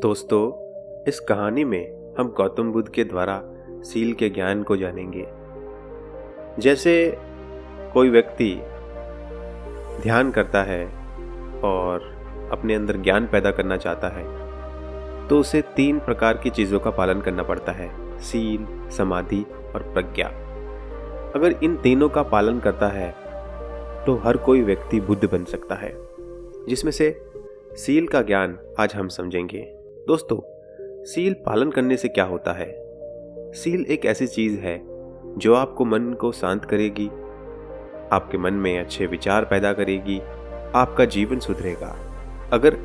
दोस्तों, इस कहानी में हम गौतम बुद्ध के द्वारा सील के ज्ञान को जानेंगे। जैसे कोई व्यक्ति ध्यान करता है और अपने अंदर ज्ञान पैदा करना चाहता है, तो उसे 3 प्रकार की चीज़ों का पालन करना पड़ता है: सील, समाधि और प्रज्ञा। अगर इन तीनों का पालन करता है तो हर कोई व्यक्ति बुद्ध बन सकता है, जिसमें से सील का ज्ञान आज हम समझेंगे। दोस्तों, सील पालन करने से क्या होता है? सील एक ऐसी चीज है जो आपको मन को शांत करेगी, आपके मन में अच्छे विचार पैदा करेगी, आपका जीवन सुधरेगा। अगर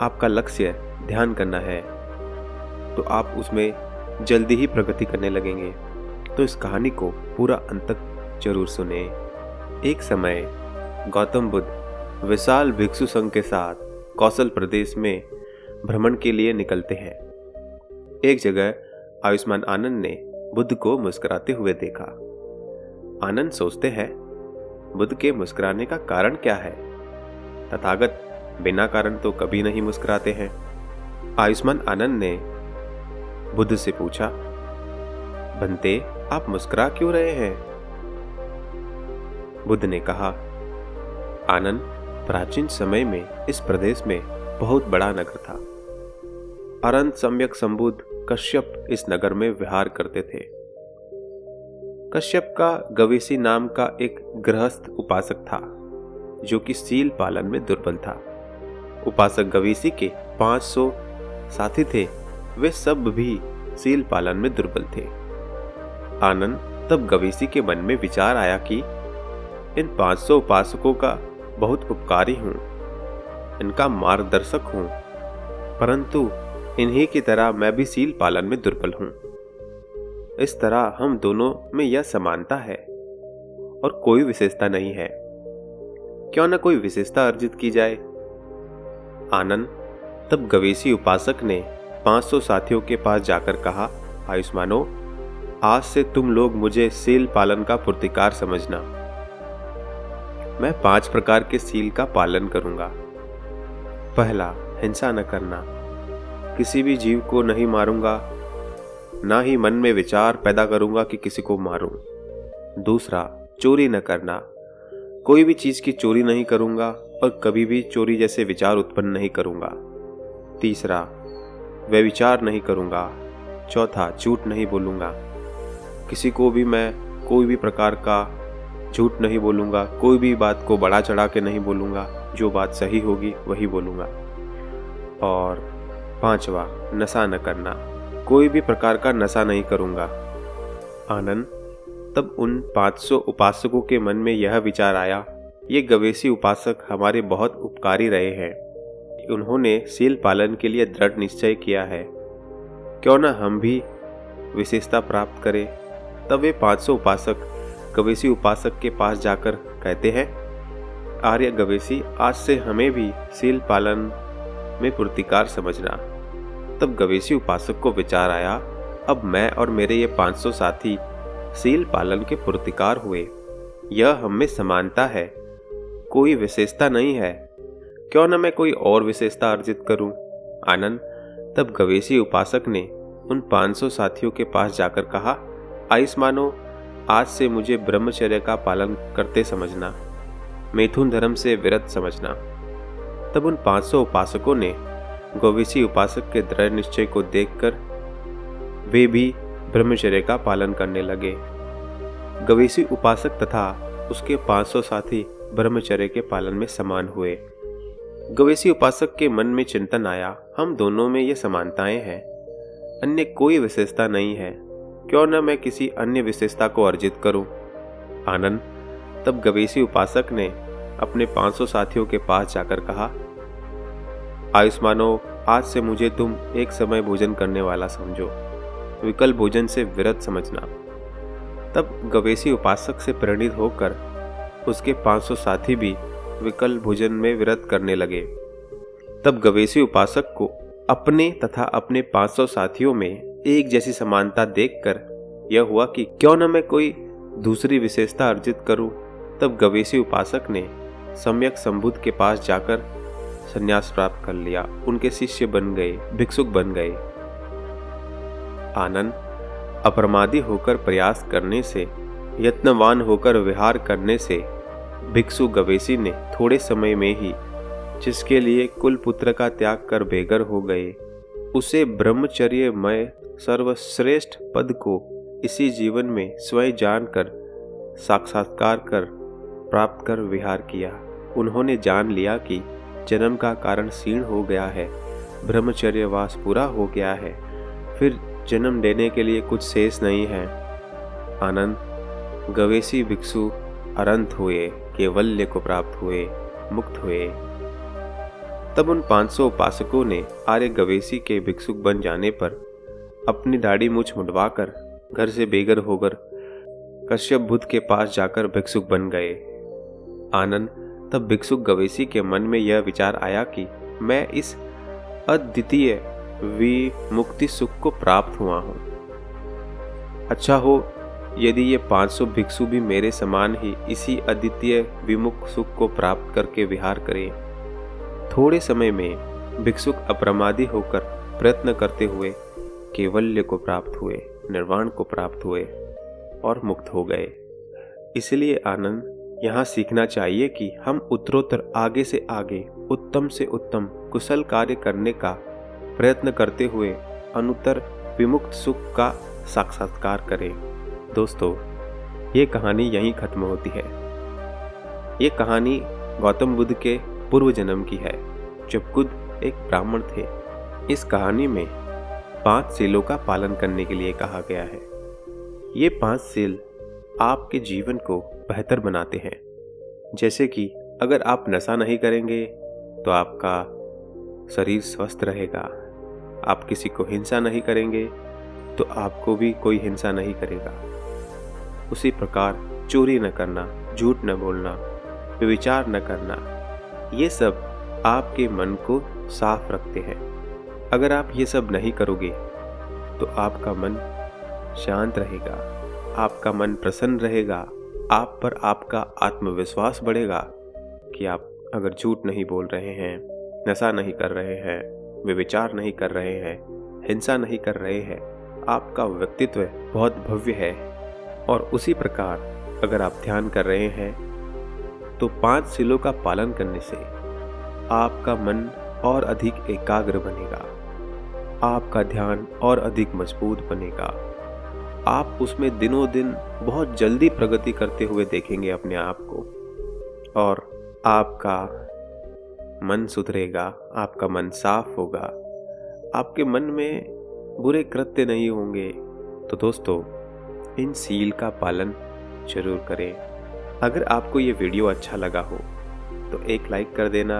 आपका लक्ष्य ध्यान करना है तो आप उसमें जल्दी ही प्रगति करने लगेंगे। तो इस कहानी को पूरा अंत तक जरूर सुने। एक समय गौतम बुद्ध विशाल भिक्षु संघ के साथ कौशल प्रदेश में भ्रमण के लिए निकलते हैं। एक जगह आयुष्मान आनंद ने बुद्ध को मुस्कुराते हुए देखा। आनंद सोचते हैं, बुद्ध के मुस्कुराने का कारण क्या है? तथागत बिना कारण तो कभी नहीं मुस्कुराते हैं। आयुष्मान आनंद ने बुद्ध से पूछा, बंते, आप मुस्कुरा क्यों रहे हैं? बुद्ध ने कहा, आनंद, प्राचीन समय में इस प्रदेश में बहुत बड़ा नगर था। अनंत सम्यक संबुद्ध कश्यप इस नगर में विहार करते थे। कश्यप का गवेशी नाम का एक गृहस्थ उपासक था, जो कि सील पालन में दुर्बल था। उपासक गवेशी के 500 साथी थे, वे सब भी सील पालन में दुर्बल थे। आनंद, तब गवेशी के मन में विचार आया कि इन 500 उपासकों का बहुत उपकारी हूं, इनका मार्गदर्शक हूं, परंतु इन्हीं की तरह मैं भी सील पालन में दुर्बल हूं। इस तरह हम दोनों में यह समानता है और कोई विशेषता नहीं है। क्यों न कोई विशेषता अर्जित की जाए? आनंद, तब गवेशी उपासक ने 500 साथियों के पास जाकर कहा, आयुष्मानो, आज से तुम लोग मुझे सील पालन का पूर्तिकार समझना। मैं 5 प्रकार के सील का पालन करूंगा। पहला, हिंसा न करना। किसी भी जीव को नहीं मारूंगा, ना ही मन में विचार पैदा करूंगा कि किसी को मारूं। दूसरा, चोरी न करना। कोई भी चीज की चोरी नहीं करूंगा और कभी भी चोरी जैसे विचार उत्पन्न नहीं करूंगा। तीसरा, व्यभिचार नहीं करूंगा। चौथा, झूठ नहीं बोलूंगा। किसी को भी मैं कोई भी प्रकार का झूठ नहीं बोलूंगा। कोई भी बात को बढ़ा चढ़ा के नहीं बोलूंगा। जो बात सही होगी वही बोलूंगा। और 5वां, नशा न करना। कोई भी प्रकार का नशा नहीं करूंगा। आनंद, तब उन 500 उपासकों के मन में यह विचार आया, ये गवेशी उपासक हमारे बहुत उपकारी रहे हैं। उन्होंने सील पालन के लिए दृढ़ निश्चय किया है। क्यों न हम भी विशेषता प्राप्त करें? तब वे 500 उपासक गवेशी उपासक के पास जाकर कहते हैं, आर्य गवेशी, आज से हमें भी सील पालन में पूर्तिकार समझना। तब गवेशी उपासक को विचार आया, अब मैं और मेरे ये 500 साथी सील पालन के पूर्तिकार हुए। यह हम में समानता है, कोई विशेषता नहीं है। क्यों न मैं कोई और विशेषता अर्जित करूं? आनंद, तब गवेशी उपासक ने उन 500 साथियों के पास जाकर कहा, आयुष्मानो, आज से मुझे ब्रह्मचर्य का पालन करते समझना, मैथुन धर्म से विरत समझना। तब उन 500 उपासकों ने गवेशी उपासक के दृढ़ निश्चय को देखकर वे भी ब्रह्मचर्य का पालन करने लगे। गवेशी उपासक तथा उसके 500 साथी ब्रह्मचर्य के पालन में समान हुए। गवेशी उपासक के मन में चिंतन आया, हम दोनों में ये समानताएं हैं, अन्य कोई विशेषता नहीं है। क्यों न मैं किसी अन्य विशेषता को अर्जित करूं? आनंद, तब गवेशी उपासक ने अपने 500 साथियों के पास जाकर कहा, आयुष्मानो, आज से मुझे तुम एक समय भोजन करने वाला समझो, विकल्प भोजन से विरत समझना। तब गवेशी उपासक से प्रेरित होकर उसके 500 साथी भी विकल्प भोजन में विरत करने लगे। तब गवेशी उपासक को अपने तथा अपने 500 साथियों में एक जैसी समानता देखकर यह हुआ कि क्यों न मैं कोई दूसरी विशेषता अर्जित करूं। तब गवेशी उपासक ने सम्यक संबुद्ध के पास जाकर संन्यास प्राप्त कर लिया, उनके शिष्य बन गए, भिक्षुक बन गए। आनंद अप्रमादी होकर प्रयास करने से, यत्नवान होकर विहार करने से भिक्षु गवेशी ने थोड़े समय में ही जिसके लिए कुल पुत्र का त्याग कर बेघर हो गए, उसे ब्रह्मचर्यमय सर्वश्रेष्ठ पद को इसी जीवन में स्वयं जानकर साक्षात्कार कर प्राप्त कर विहार किया। उन्होंने जान लिया कि जन्म का कारण क्षीण हो गया है, ब्रह्मचर्यवास पूरा हो गया है, फिर जन्म देने के लिए कुछ शेष नहीं है। आनंद गवेशी भिक्षु अनंत हुए, कैवल्य को प्राप्त हुए, मुक्त हुए। तब उन 500 उपासकों ने आर्य गवेशी के भिक्षुक बन जाने पर अपनी दाढ़ी मूछ मुंडवाकर घर से बेघर होकर कश्यप बुद्ध के पास जाकर भिक्षुक बन गए। आनंद तब भिक्षुक गवेशी के मन में यह विचार आया कि मैं इस अद्वितीय विमुक्ति सुख को प्राप्त हुआ हूँ। अच्छा हो यदि ये 500 भिक्षु भी मेरे समान ही इसी अद्वितीय विमुक्त सुख को प्राप्त करके विहार करें। थोड़े समय में भिक्षुक अप्रमादी होकर प्रयत्न करते हुए कैवल्य को प्राप्त हुए, निर्वाण को प्राप्त हुए और मुक्त हो गए। इसलिए आनंद यहाँ सीखना चाहिए कि हम उत्तरोत्तर आगे से आगे उत्तम से उत्तम कुशल कार्य करने का प्रयत्न करते हुए अनुत्तर विमुक्त सुख का साक्षात्कार करें। दोस्तों, ये कहानी यहीं खत्म होती है। ये कहानी गौतम बुद्ध के पूर्व जन्म की है, जब बुद्ध एक ब्राह्मण थे। इस कहानी में 5 सीलों का पालन करने के लिए कहा गया है। ये 5 सील आपके जीवन को बेहतर बनाते हैं। जैसे कि अगर आप नशा नहीं करेंगे तो आपका शरीर स्वस्थ रहेगा, आप किसी को हिंसा नहीं करेंगे तो आपको भी कोई हिंसा नहीं करेगा। उसी प्रकार चोरी न करना, झूठ न बोलना, व्यभिचार न करना, ये सब आपके मन को साफ रखते हैं। अगर आप ये सब नहीं करोगे तो आपका मन शांत रहेगा, आपका मन प्रसन्न रहेगा, आप पर आपका आत्मविश्वास बढ़ेगा कि आप अगर झूठ नहीं बोल रहे हैं, नशा नहीं कर रहे हैं, व्यभिचार नहीं कर रहे हैं, हिंसा नहीं कर रहे हैं, आपका व्यक्तित्व बहुत भव्य है। और उसी प्रकार अगर आप ध्यान कर रहे हैं तो 5 सीलों का पालन करने से आपका मन और अधिक एकाग्र बनेगा, आपका ध्यान और अधिक मजबूत बनेगा। आप उसमें दिनों दिन बहुत जल्दी प्रगति करते हुए देखेंगे अपने आप को, और आपका मन सुधरेगा, आपका मन साफ होगा, आपके मन में बुरे कृत्य नहीं होंगे। तो दोस्तों, इन सील का पालन जरूर करें। अगर आपको ये वीडियो अच्छा लगा हो तो एक लाइक कर देना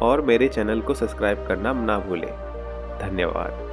और मेरे चैनल को सब्सक्राइब करना ना भूलें। धन्यवाद।